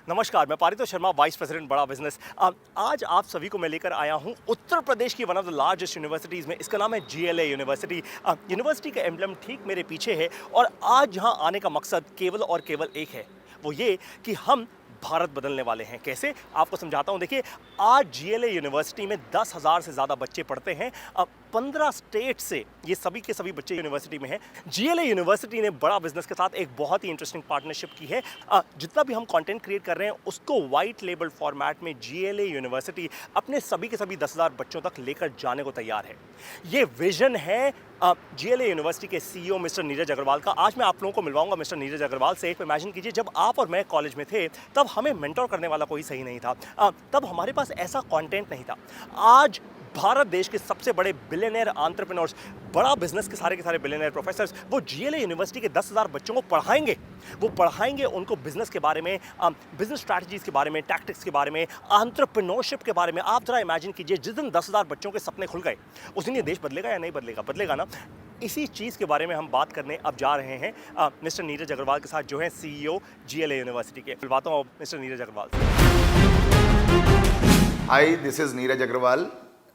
नमस्कार, मैं Paritosh Sharma, vice president बड़ा बिजनेस। आज आप सभी को मैं लेकर आया हूं उत्तर प्रदेश की one of the largest universities में। इसका नाम है जीएलए यूनिवर्सिटी। यूनिवर्सिटी का एम्बलम ठीक मेरे पीछे है और आज यहाँ आने का मकसद केवल और केवल एक है, वो ये कि हम भारत बदलने वाले हैं। कैसे, आपको समझाता हूँ। देखिए, आज जीएलए यूनिवर्सिटी में 10,000 से ज़्यादा बच्चे पढ़ते हैं। 15 स्टेट से ये सभी के सभी बच्चे यूनिवर्सिटी में हैं। जीएलए यूनिवर्सिटी ने बड़ा बिजनेस के साथ एक बहुत ही इंटरेस्टिंग पार्टनरशिप की है। जितना भी हम कंटेंट क्रिएट कर रहे हैं उसको वाइट लेबल फॉर्मेट में जीएलए यूनिवर्सिटी अपने सभी के सभी 10,000 बच्चों तक लेकर जाने को तैयार है। ये विजन है जीएलए यूनिवर्सिटी के सीईओ मिस्टर नीरज अग्रवाल का। आज मैं आप लोगों को मिलवाऊंगा मिस्टर नीरज अग्रवाल से। इमेजिन कीजिए, जब आप और मैं कॉलेज में थे तब हमें मेंटोर करने वाला कोई सही नहीं था। तब हमारे पास ऐसा कंटेंट नहीं था। आज भारत देश के सबसे बड़े बिलियनर एंटरप्रेन्योर्स, बड़ा बिजनेस के सारे बिलियनर प्रोफेसर्स, वो जीएलए यूनिवर्सिटी के 10,000 बच्चों को पढ़ाएंगे। वो पढ़ाएंगे उनको बिजनेस के बारे में, बिजनेस स्ट्रैटेजीज के बारे में, टैक्टिक्स के बारे में, एंटरप्रेन्योरशिप के बारे में। आप जरा इमेजिन कीजिए, जिस दिन 10,000 बच्चों के सपने खुल गए उस दिन ये देश बदलेगा या नहीं बदलेगा? बदलेगा ना। इसी चीज़ के बारे में हम बात करने अब जा रहे हैं मिस्टर नीरज अग्रवाल के साथ, जो है सीईओ जीएलए यूनिवर्सिटी के। मिलवाता हूँ मिस्टर नीरज अग्रवाल से। Hi, this is Neeraj Agrawal,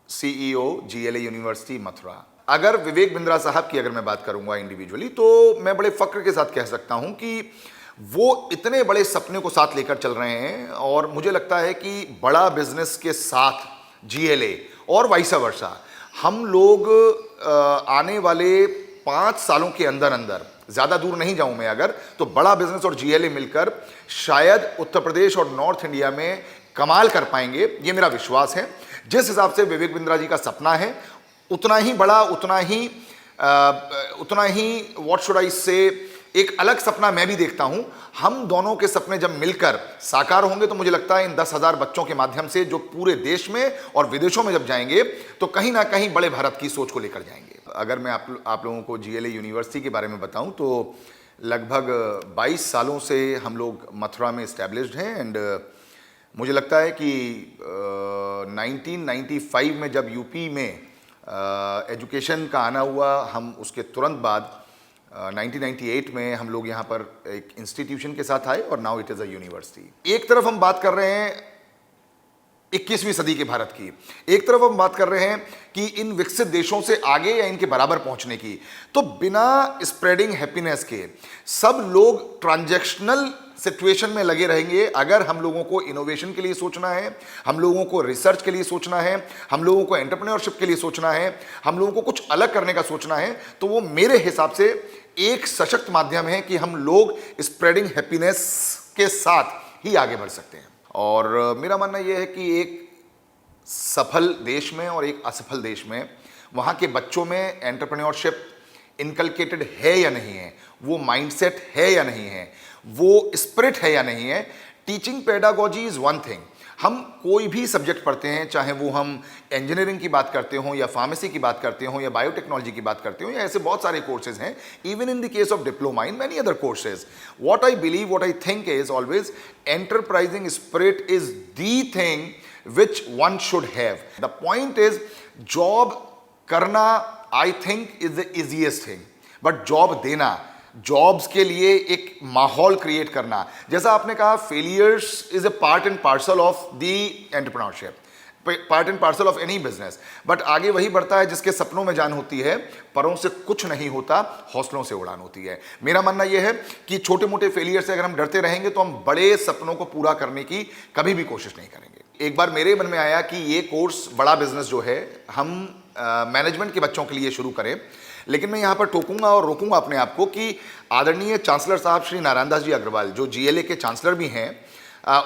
CEO GLA University Mathura. अगर विवेक बिंद्रा साहब की अगर मैं बात करूंगा इंडिविजुअली, तो मैं बड़े फक्र के साथ कह सकता हूं कि वो इतने बड़े सपने को साथ लेकर चल रहे हैं और मुझे लगता है कि बड़ा बिजनेस के साथ जीएलए और वाइस वर्सा हम लोग आने वाले 5 सालों के अंदर अंदर, ज्यादा दूर नहीं जाऊं मैं अगर, तो बड़ा बिजनेस और जीएलए मिलकर शायद उत्तर प्रदेश और नॉर्थ इंडिया में कमाल कर पाएंगे। ये मेरा विश्वास है। जिस हिसाब से विवेक बिंद्रा जी का सपना है, उतना ही बड़ा, उतना ही व्हाट शुड आई से, एक अलग सपना मैं भी देखता हूं। हम दोनों के सपने जब मिलकर साकार होंगे तो मुझे लगता है इन 10,000 बच्चों के माध्यम से जो पूरे देश में और विदेशों में जब जाएंगे तो कहीं ना कहीं बड़े भारत की सोच को लेकर जाएंगे। अगर मैं आप लोगों को जीएलए यूनिवर्सिटी के बारे में बताऊं तो लगभग 22 सालों से हम लोग मथुरा में इस्टेब्लिश्ड हैं। एंड मुझे लगता है कि 1995 में जब यूपी में एजुकेशन का आना हुआ, हम उसके तुरंत बाद 1998 में हम लोग यहाँ पर एक इंस्टीट्यूशन के साथ आए और now it is a university. एक तरफ हम बात कर रहे हैं 21वीं सदी के भारत की, एक तरफ हम बात कर रहे हैं कि इन विकसित देशों से आगे या इनके बराबर पहुंचने की। तो बिना स्प्रेडिंग हैप्पीनेस के सब लोग ट्रांजैक्शनल सिचुएशन में लगे रहेंगे। अगर हम लोगों को इनोवेशन के लिए सोचना है, हम लोगों को रिसर्च के लिए सोचना है, हम लोगों को एंटरप्रेन्योरशिप के लिए सोचना है, हम लोगों को कुछ अलग करने का सोचना है, तो वो मेरे हिसाब से एक सशक्त माध्यम है कि हम लोग स्प्रेडिंग हैप्पीनेस के साथ ही आगे बढ़ सकते हैं। और मेरा मानना यह है कि एक सफल देश में और एक असफल देश में वहाँ के बच्चों में एंटरप्रेन्योरशिप इनकलकेटेड है या नहीं है, वो माइंडसेट है या नहीं है, वो स्पिरिट है या नहीं है। Teaching pedagogy is one thing. हम कोई भी सब्जेक्ट पढ़ते हैं, चाहे वो हम इंजीनियरिंग की बात करते हों या फार्मेसी की बात करते हों या बायोटेक्नोलॉजी की बात करते हों, या ऐसे बहुत सारे कोर्सेज हैं, even in the case of diploma in many other courses. What I believe, what I think is always enterprising spirit is the thing which one should have. The point is, job करना I think is the easiest thing, but job देना, jobs के लिए एक माहौल create करना, जैसा आपने कहा, failures is a part and parcel of the entrepreneurship, part and parcel of any business. But आगे वही बढ़ता है जिसके सपनों में जान होती है, परों से कुछ नहीं होता, हौसलों से उड़ान होती है। मेरा मानना यह है कि छोटे मोटे फेलियर से अगर हम डरते रहेंगे तो हम बड़े सपनों को पूरा करने की कभी भी कोशिश नहीं करेंगे। एक बार मेरे मन में आया कि ये कोर्स बड़ा बिजनेस जो है हम मैनेजमेंट के बच्चों के लिए शुरू करें, लेकिन मैं यहाँ पर टोकूंगा और रोकूंगा अपने आप को कि आदरणीय चांसलर साहब श्री नारायण दास जी अग्रवाल, जो जीएलए के चांसलर भी हैं,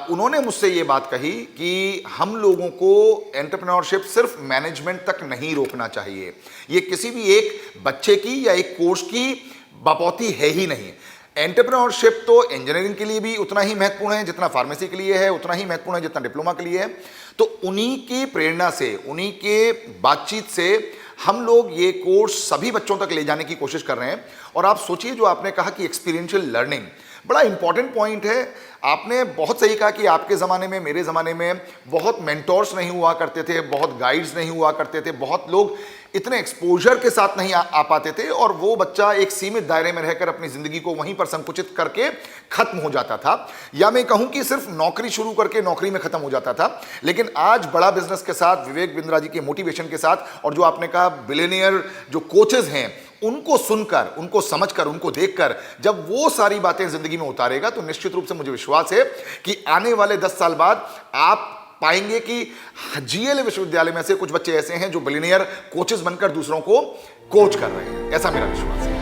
उन्होंने मुझसे ये बात कही कि हम लोगों को एंटरप्रेन्योरशिप सिर्फ मैनेजमेंट तक नहीं रोकना चाहिए। ये किसी भी एक बच्चे की या एक कोर्स की बपौती है ही नहीं। एंटरप्रेन्योरशिप तो इंजीनियरिंग के लिए भी उतना ही महत्वपूर्ण है जितना फार्मेसी के लिए है, उतना ही महत्वपूर्ण है जितना डिप्लोमा के लिए है। तो उन्हीं की प्रेरणा से, उन्हीं के बातचीत से हम लोग ये कोर्स सभी बच्चों तक ले जाने की कोशिश कर रहे हैं। और आप सोचिए जो आपने कहा कि एक्सपीरियंशियल लर्निंग बड़ा इंपॉर्टेंट पॉइंट है। आपने बहुत सही कहा कि आपके ज़माने में, मेरे ज़माने में बहुत मेंटोर्स नहीं हुआ करते थे, बहुत गाइड्स नहीं हुआ करते थे, बहुत लोग इतने एक्सपोजर के साथ नहीं आ पाते थे, और वो बच्चा एक सीमित दायरे में रहकर अपनी ज़िंदगी को वहीं पर संकुचित करके ख़त्म हो जाता था, या मैं कहूँ कि सिर्फ नौकरी शुरू करके नौकरी में ख़त्म हो जाता था। लेकिन आज बड़ा बिजनेस के साथ, विवेक बिंद्रा जी के मोटिवेशन के साथ, और जो आपने कहा बिलियनियर जो कोचेज़ हैं, उनको सुनकर, उनको समझकर, उनको देखकर जब वो सारी बातें जिंदगी में उतारेगा, तो निश्चित रूप से मुझे विश्वास है कि आने वाले 10 साल बाद आप पाएंगे कि जीएलए विश्वविद्यालय में से कुछ बच्चे ऐसे हैं जो बिलियनियर कोचेस बनकर दूसरों को कोच कर रहे हैं। ऐसा मेरा विश्वास है।